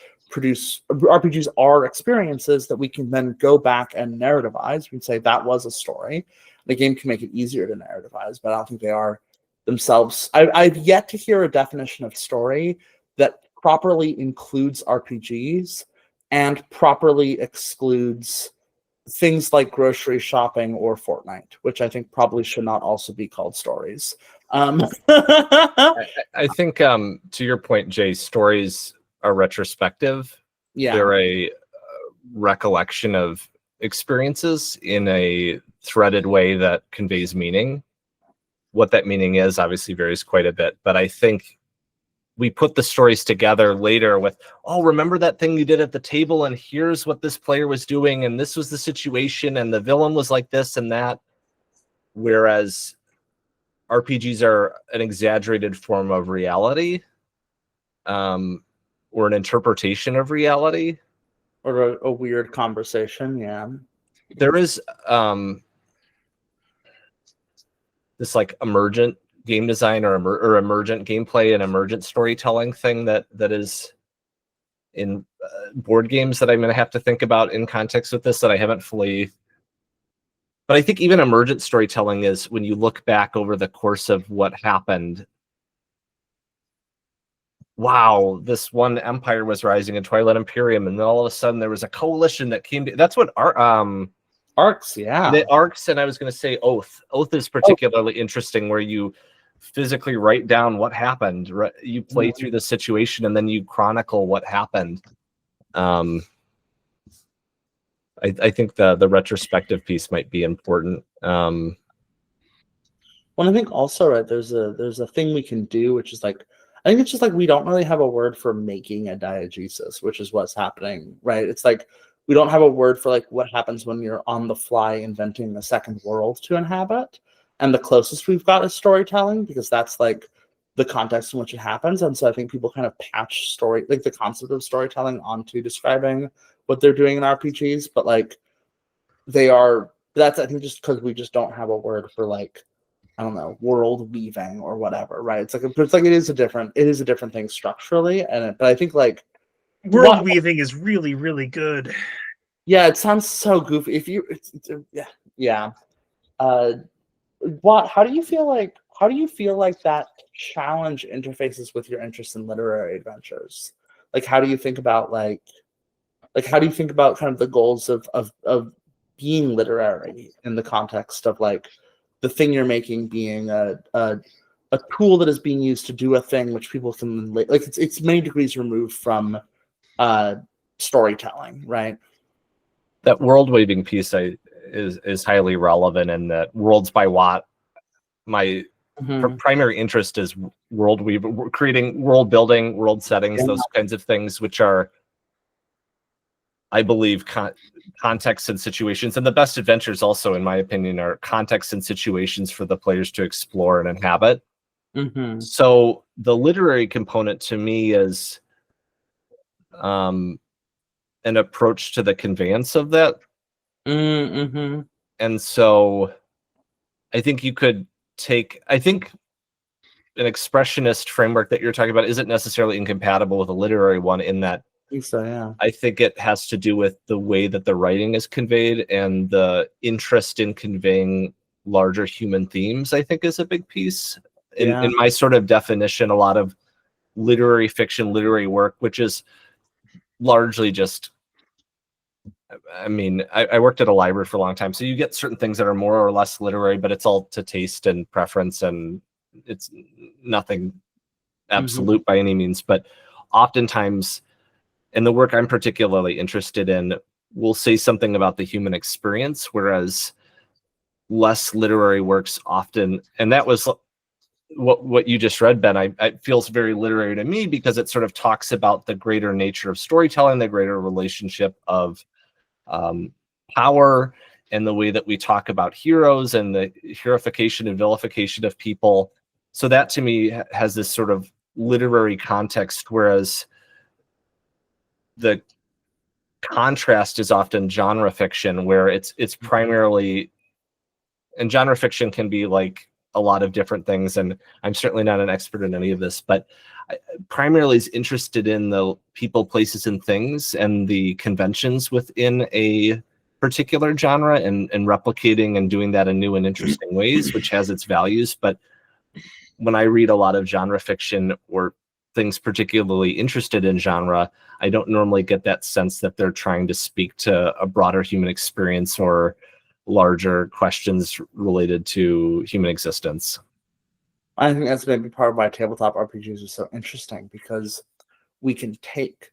S4: are experiences that we can then go back and narrativize. We can say that was a story. The game can make it easier to narrativize, but I don't think they are themselves. I've yet to hear a definition of story that properly includes RPGs and properly excludes things like grocery shopping or Fortnite, which I think probably should not also be called stories.
S3: I think, to your point, Jay, stories are retrospective.
S4: Yeah.
S3: They're a recollection of experiences in a threaded way that conveys meaning. What that meaning is obviously varies quite a bit, but I think we put the stories together later with, oh, remember that thing you did at the table, and here's what this player was doing, and this was the situation, and the villain was like this and that. Whereas RPGs are an exaggerated form of reality, or an interpretation of reality.
S4: Or a weird conversation, yeah.
S3: There is this like emergent game design or emergent gameplay and emergent storytelling thing that is in board games that I'm going to have to think about in context with this that I haven't fully. But I think even emergent storytelling is when you look back over the course of what happened. Wow, this one empire was rising in Twilight Imperium, and then all of a sudden there was a coalition that came. That's what
S4: arcs, yeah.
S3: The arcs, and I was going to say Oath. Oath is particularly interesting, where you physically write down what happened. You play through the situation, and then you chronicle what happened. I think the retrospective piece might be important.
S4: Well, I think also, right, there's a thing we can do, which is like, I think it's just like we don't really have a word for making a diegesis, which is what's happening, right? It's like we don't have a word for like what happens when you're on the fly inventing a second world to inhabit. And the closest we've got is storytelling, because that's like the context in which it happens. And so I think people kind of patch like the concept of storytelling onto describing what they're doing in RPGs, but like that's I think just because we just don't have a word for like, I don't know, world weaving or whatever, right? It's like it is a different thing structurally, but I think like
S2: world weaving is really, really good.
S4: Yeah, it sounds so goofy. Yeah. How do you feel like that challenge interfaces with your interest in literary adventures? Like, how do you think about kind of the goals of being literary in the context of like the thing you're making being a tool that is being used to do a thing which people can like it's many degrees removed from storytelling, right?
S3: That world weaving piece is highly relevant, and that Worlds by Watt, my primary interest is world weaving, creating world building, world settings, those kinds of things, which are, I believe, context and situations. And the best adventures also, in my opinion, are context and situations for the players to explore and inhabit. So the literary component to me is an approach to the conveyance of that. And so I think you could I think an expressionist framework that you're talking about isn't necessarily incompatible with a literary one, in that
S4: I think so, yeah.
S3: I think it has to do with the way that the writing is conveyed, and the interest in conveying larger human themes, I think, is a big piece. In my sort of definition, a lot of literary fiction, literary work, which is largely just, I mean, I worked at a library for a long time, so you get certain things that are more or less literary, but it's all to taste and preference, and it's nothing absolute by any means. But oftentimes, in the work I'm particularly interested in, will say something about the human experience, whereas less literary works often, and that was what you just read, Ben, it feels very literary to me, because it sort of talks about the greater nature of storytelling, the greater relationship of power, and the way that we talk about heroes and the heroification and vilification of people. So that to me has this sort of literary context, whereas the contrast is often genre fiction, where it's primarily, and genre fiction can be like a lot of different things, and I'm certainly not an expert in any of this, but primarily is interested in the people, places, and things, and the conventions within a particular genre, and replicating and doing that in new and interesting ways, which has its values. But when I read a lot of genre fiction or things particularly interested in genre, I don't normally get that sense that they're trying to speak to a broader human experience or larger questions related to human existence.
S4: I think that's maybe part of why tabletop RPGs are so interesting, because we can take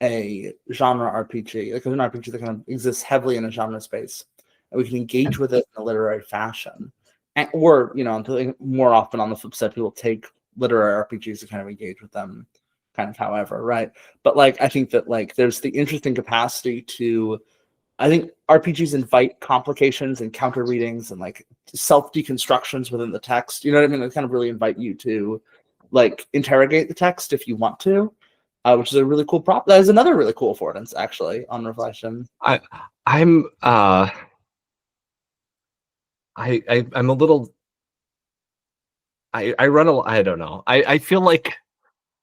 S4: a genre RPG, like an RPG that kind of exists heavily in a genre space, and we can engage with it in a literary fashion. Or, more often on the flip side, people take literary RPGs to kind of engage with them kind of however, right? But like, I think that like there's the interesting capacity to, I think RPGs invite complications and counter readings and like self deconstructions within the text. You know what I mean? They kind of really invite you to like interrogate the text if you want to, which is a really cool prop. That is another really cool affordance, actually, on reflection.
S3: I'm a little. I run I don't know. I feel like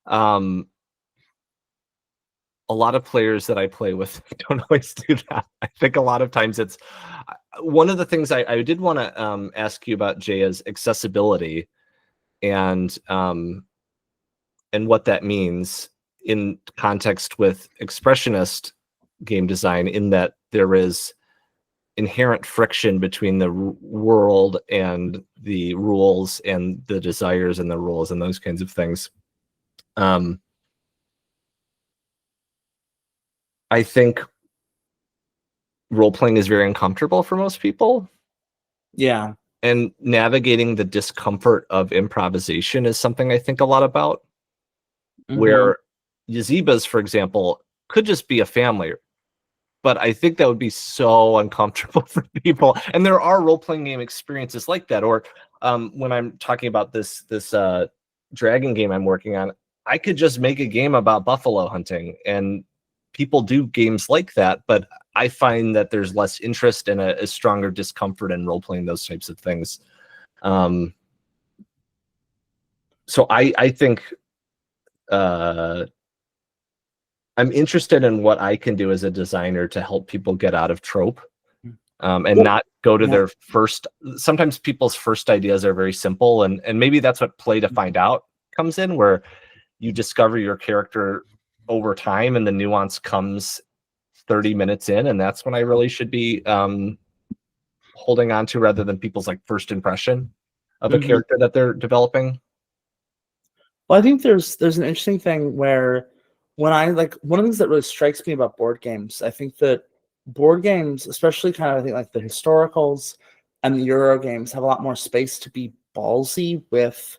S3: a a lot of players that I play with don't always do that. I think a lot of times it's one of the things I did want to ask you about, Jay, is accessibility and what that means in context with expressionist game design, in that there is inherent friction between the world and the rules and the desires and the rules and those kinds of things. I think role-playing is very uncomfortable for most people.
S4: Yeah.
S3: And navigating the discomfort of improvisation is something I think a lot about. Where Yazebas, for example, could just be a family, but I think that would be so uncomfortable for people. And there are role-playing game experiences like that. Or when I'm talking about this dragon game I'm working on, I could just make a game about buffalo hunting, and people do games like that, but I find that there's less interest and a stronger discomfort in role-playing those types of things. So I think I'm interested in what I can do as a designer to help people get out of trope, and not go to their first. Sometimes people's first ideas are very simple, and maybe that's what play to find out comes in, where you discover your character over time and the nuance comes 30 minutes in, and that's when I really should be holding on to, rather than people's like first impression of a character that they're developing.
S4: Well, I think there's an interesting thing where when I like, one of the things that really strikes me about board games, I think that board games, especially kind of, I think like the historicals and the Euro games, have a lot more space to be ballsy with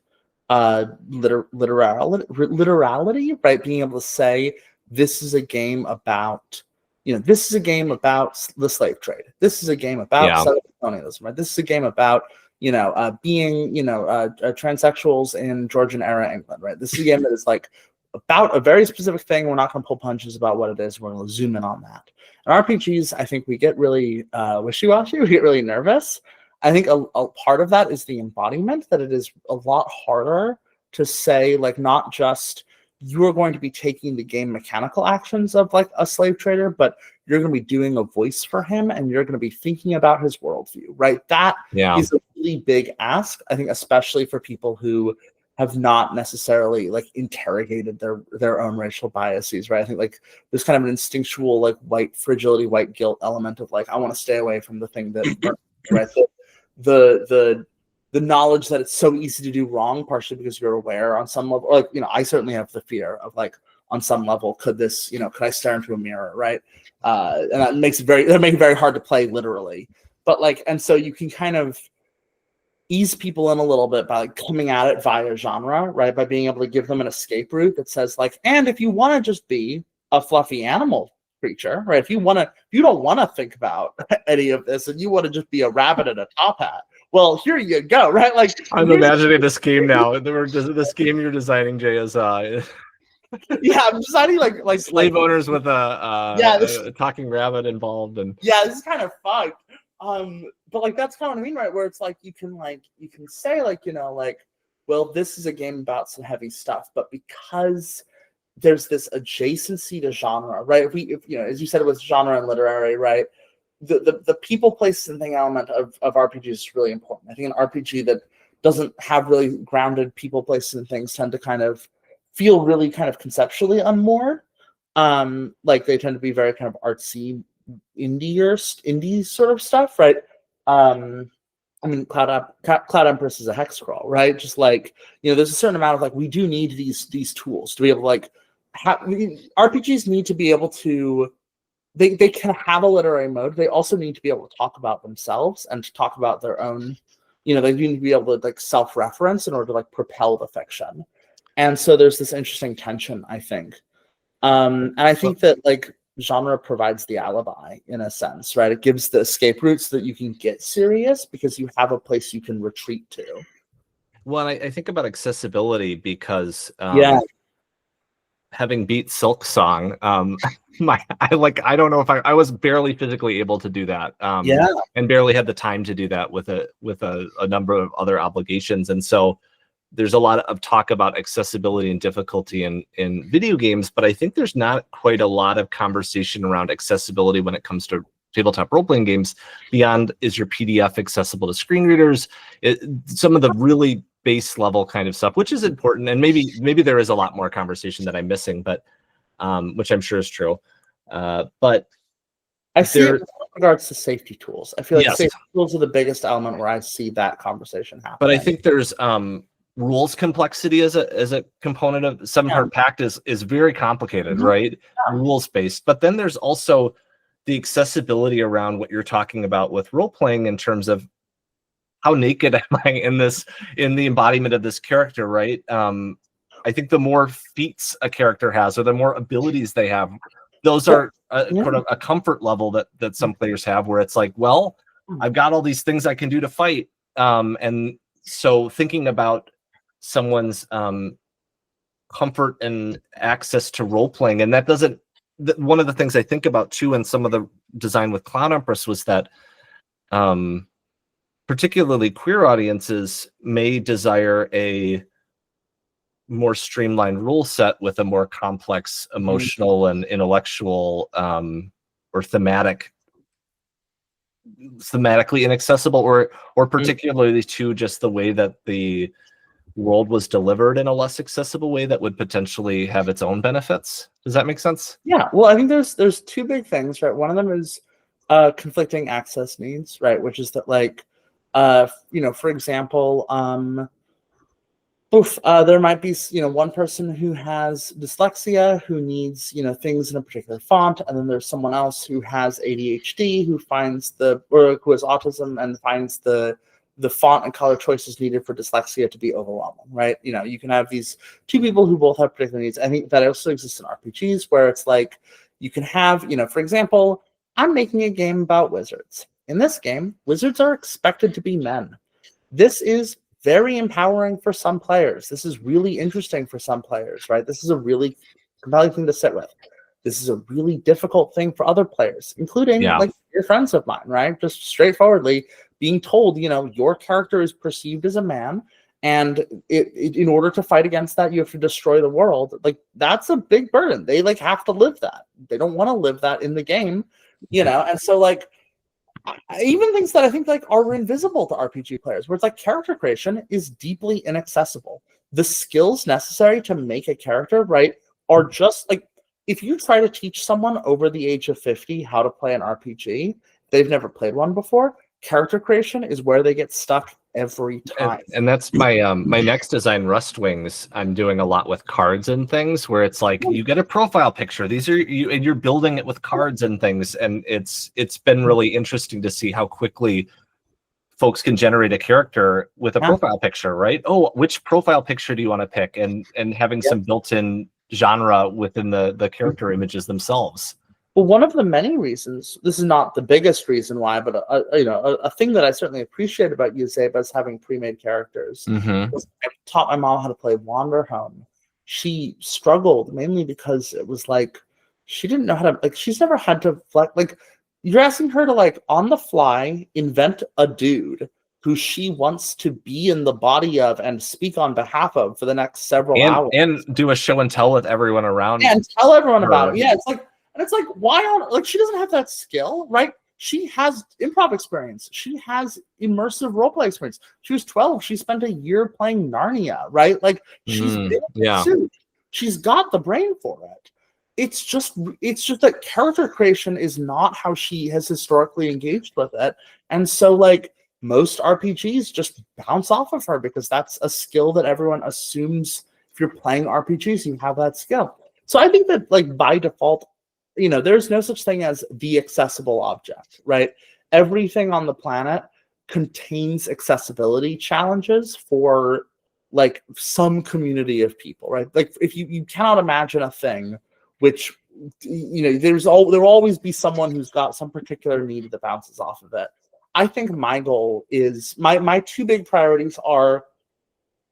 S4: literality, right? Being able to say, this is a game about, this is a game about the slave trade. This is a game about colonialism, right? This is a game about, being, transsexuals in Georgian era England, right? This is a game that is like about a very specific thing. We're not going to pull punches about what it is. We're going to zoom in on that. And RPGs, I think we get really wishy-washy. We get really nervous. I think a part of that is the embodiment, that it is a lot harder to say, like, not just you are going to be taking the game mechanical actions of like a slave trader, but you're going to be doing a voice for him, and you're going to be thinking about his worldview, right? That is a really big ask, I think, especially for people who have not necessarily like interrogated their own racial biases, right? I think like there's kind of an instinctual like white fragility, white guilt element of like, I want to stay away from the thing that right. The knowledge that it's so easy to do wrong, partially because you're aware on some level, like, I certainly have the fear of like, on some level, could I stare into a mirror, right? And that makes it very hard to play literally. But like, and so you can kind of ease people in a little bit by like coming at it via genre, right? By being able to give them an escape route that says like, and if you want to just be a fluffy animal creature, right? If you don't want to think about any of this, and you want to just be a rabbit in a top hat, well, here you go, right? Like,
S3: I'm imagining this game now. This game you're designing, Jay, is
S4: I'm designing like
S3: slave owners with a talking rabbit involved, and
S4: this is kind of fucked. But like that's kind of what I mean, right? Where it's like you can say like, well, this is a game about some heavy stuff, but because there's this adjacency to genre, right? If as you said, it was genre and literary, right? The people, places, and thing element of RPGs is really important. I think an RPG that doesn't have really grounded people, places, and things tend to kind of feel really kind of conceptually unmoored. Like they tend to be very kind of artsy, indie sort of stuff, right? I mean, Cloud Empress is a hex scroll, right? Just like, there's a certain amount of like, we do need these tools to be able to like RPGs need to be able to, they can have a literary mode. They also need to be able to talk about themselves and to talk about their own, they need to be able to like self-reference in order to like propel the fiction. And so there's this interesting tension, I think. And I think that like genre provides the alibi in a sense, right? It gives the escape routes so that you can get serious because you have a place you can retreat to.
S3: Well, I think about accessibility because having beat Silk Song, I don't know if I was barely physically able to do that, and barely had the time to do that with a number of other obligations, and so there's a lot of talk about accessibility and difficulty in video games, but I think there's not quite a lot of conversation around accessibility when it comes to tabletop role-playing games beyond, is your PDF accessible to screen readers? Some of the really base level kind of stuff, which is important, and maybe there is a lot more conversation that I'm missing, but which I'm sure is true. But
S4: I see it with regards to safety tools. I feel like
S3: yes,
S4: safety tools are the biggest element where I see that conversation happen.
S3: But I think there's rules complexity as a component of Seven-Part Pact is very complicated, right? Yeah. Rules based. But then there's also the accessibility around what you're talking about with role playing in terms of how naked am I in the embodiment of this character, right? I think the more feats a character has, or the more abilities they have, those are sort of a comfort level that some players have, where it's like, well, I've got all these things I can do to fight. And so thinking about someone's comfort and access to role playing, and that doesn't, one of the things I think about too in some of the design with Cloud Empress was that particularly queer audiences may desire a more streamlined rule set with a more complex emotional and intellectual or thematically inaccessible, or particularly to just the way that the world was delivered in a less accessible way that would potentially have its own benefits. Does that make sense?
S4: Yeah, well, I think there's two big things, right? One of them is conflicting access needs, right? Which is that, like, for example, there might be, one person who has dyslexia who needs, things in a particular font, and then there's someone else who has ADHD who finds or who has autism and finds the font and color choices needed for dyslexia to be overwhelming, right? You can have these two people who both have particular needs. I think that also exists in RPGs, where it's like you can have, for example, I'm making a game about wizards. In this game, wizards are expected to be men. This is very empowering for some players. This is really interesting for some players, right? This is a really compelling thing to sit with. This is a really difficult thing for other players, including like your friends of mine, right? Just straightforwardly being told, your character is perceived as a man, and in order to fight against that, you have to destroy the world. Like, that's a big burden. They have to live that. They don't want to live that in the game, and so even things that I think are invisible to RPG players, where it's character creation is deeply inaccessible. The skills necessary to make a character, right, are just if you try to teach someone over the age of 50 how to play an RPG, they've never played one before. Character creation is where they get stuck every time.
S3: And that's my my next design, Rust Wings. I'm doing a lot with cards and things, where it's like you get a profile picture. These are you, and you're building it with cards and things. And it's been really interesting to see how quickly folks can generate a character with a profile picture, right? Oh, which profile picture do you want to pick? And having some built-in genre within the character images themselves.
S4: Well, one of the many reasons, this is not the biggest reason why, but a thing that I certainly appreciate about Yazeba is having pre-made characters. I taught my mom how to play Wanderhome. She struggled mainly because it was she didn't know how to, she's never had to you're asking her to on the fly invent a dude who she wants to be in the body of and speak on behalf of for the next several hours.
S3: And do a show and tell with everyone around.
S4: Yeah, and tell everyone about it. Yeah, it's why on she doesn't have that skill, right? She has improv experience. She has immersive roleplay experience. She was 12. She spent a year playing Narnia, right? She's been in the suit. She's got the brain for it. It's just that character creation is not how she has historically engaged with it. And so most RPGs just bounce off of her because that's a skill that everyone assumes if you're playing RPGs, you have that skill. So I think that by default, there's no such thing as the accessible object, right? Everything on the planet contains accessibility challenges for some community of people, right? If you cannot imagine a thing which, there will always be someone who's got some particular need that bounces off of it. I think my goal is, my two big priorities are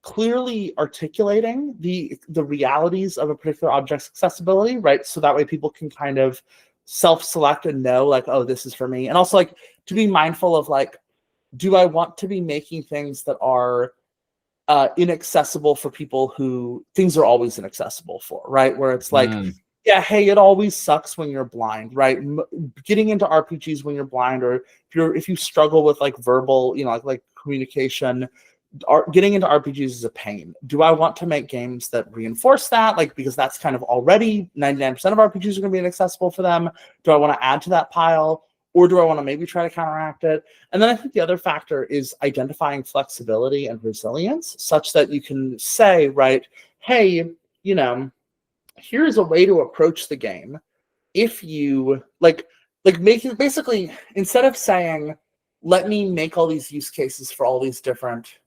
S4: clearly articulating the realities of a particular object's accessibility, right? So that way people can kind of self-select and know oh, this is for me. And also to be mindful of do I want to be making things that are inaccessible for people who things are always inaccessible for, right? Where it's like, yeah, hey, it always sucks when you're blind, right? Getting into RPGs when you're blind, or if you struggle with like verbal, like communication, getting into RPGs is a pain. Do I want to make games that reinforce that? Like, because that's kind of already 99% of RPGs are going to be inaccessible for them. Do I want to add to that pile? Or do I want to maybe try to counteract it? And then I think the other factor is identifying flexibility and resilience such that you can say, right, hey, here's a way to approach the game. If you like making basically, instead of saying, let me make all these use cases for all these different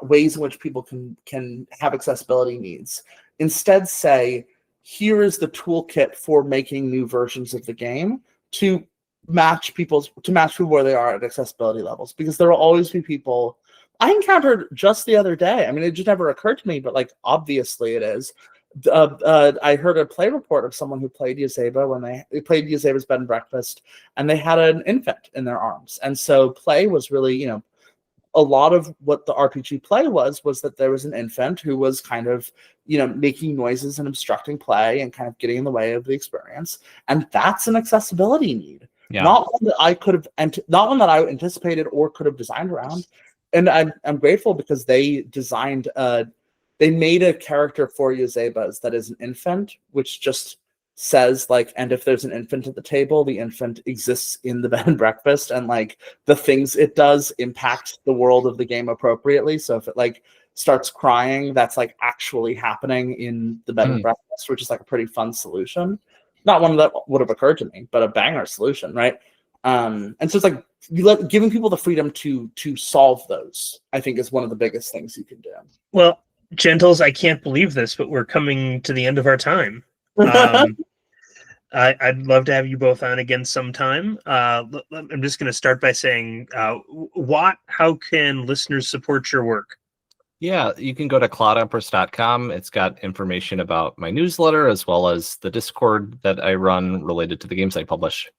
S4: ways in which people can have accessibility needs, instead say, here is the toolkit for making new versions of the game to match people where they are at accessibility levels, because there will always be people. I encountered just the other day, I mean, it just never occurred to me, but like obviously it is. I heard a play report of someone who played Yazeba when they played Yazeba's Bed and Breakfast, and they had an infant in their arms, and so play was really, a lot of what the RPG play was that there was an infant who was kind of, making noises and obstructing play and kind of getting in the way of the experience, and that's an accessibility need. Yeah. Not one that I anticipated or could have designed around. And I'm grateful because they designed they made a character for Yazeba's that is an infant, which just says like, and if there's an infant at the table, the infant exists in the bed and breakfast, and like the things it does impact the world of the game appropriately. So if it like starts crying, that's like actually happening in the bed and breakfast, which is like a pretty fun solution. Not one that would have occurred to me, but a banger solution, right? And so it's like giving people the freedom to solve those, I think, is one of the biggest things you can do.
S2: Well, Gentles, I can't believe this, but we're coming to the end of our time. I'd love to have you both on again sometime. I'm just going to start by saying, how can listeners support your work?
S3: Yeah, you can go to cloudempress.com. It's got information about my newsletter as well as the Discord that I run related to the games I publish.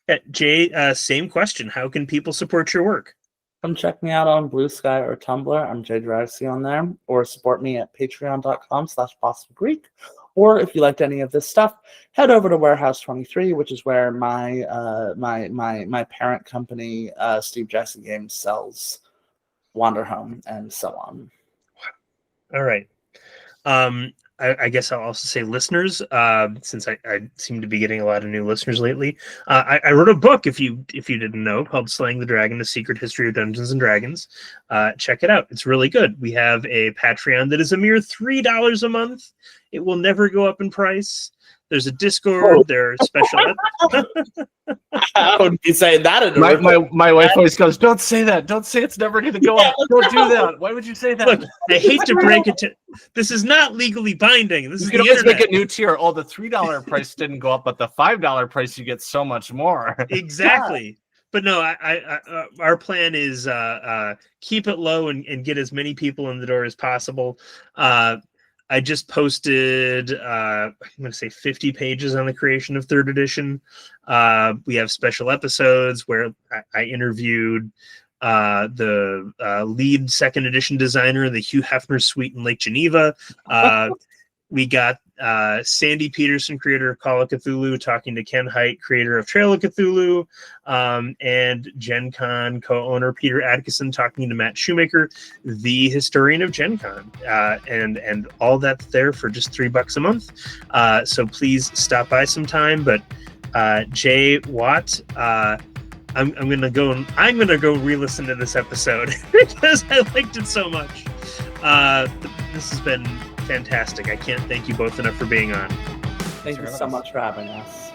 S2: Yeah, Jay, same question. How can people support your work?
S4: Come check me out on Blue Sky or Tumblr. I'm Jay Dragsi on there. Or support me at patreon.com/possiblegreek. Or if you liked any of this stuff, head over to Warehouse 23, which is where my parent company, Steve Jackson Games, sells Wanderhome and so on.
S2: All right. I guess I'll also say listeners, since I seem to be getting a lot of new listeners lately. I wrote a book, if you didn't know, called Slaying the Dragon: A Secret History of Dungeons and Dragons. Check it out. It's really good. We have a Patreon that is a mere $3 a month. It will never go up in price. There's a Discord. There are special.
S4: I wouldn't be saying that.
S3: My wife always goes, "Don't say that. Don't say it's never going to go up. Don't do that. Why would you say that?"
S2: Look, I hate to break it to. This is not legally binding. This is
S3: you can always make a new tier. Oh, the $3 price didn't go up, but the $5 price you get so much more.
S2: Exactly. But no, our plan is keep it low and get as many people in the door as possible. I just posted, I'm going to say 50 pages on the creation of 3rd edition. We have special episodes where I interviewed the lead 2nd edition designer in the Hugh Hefner Suite in Lake Geneva. We got Sandy Peterson, creator of Call of Cthulhu, talking to Ken Hite, creator of Trail of Cthulhu, and Gen Con co-owner Peter Adkison talking to Matt Shoemaker, the historian of Gen Con, and all that's there for just $3 a month. So please stop by sometime. But Jay Watt, I'm gonna go re-listen to this episode because I liked it so much. This has been fantastic. I can't thank you both enough for being on.
S4: Thank you so much for having us.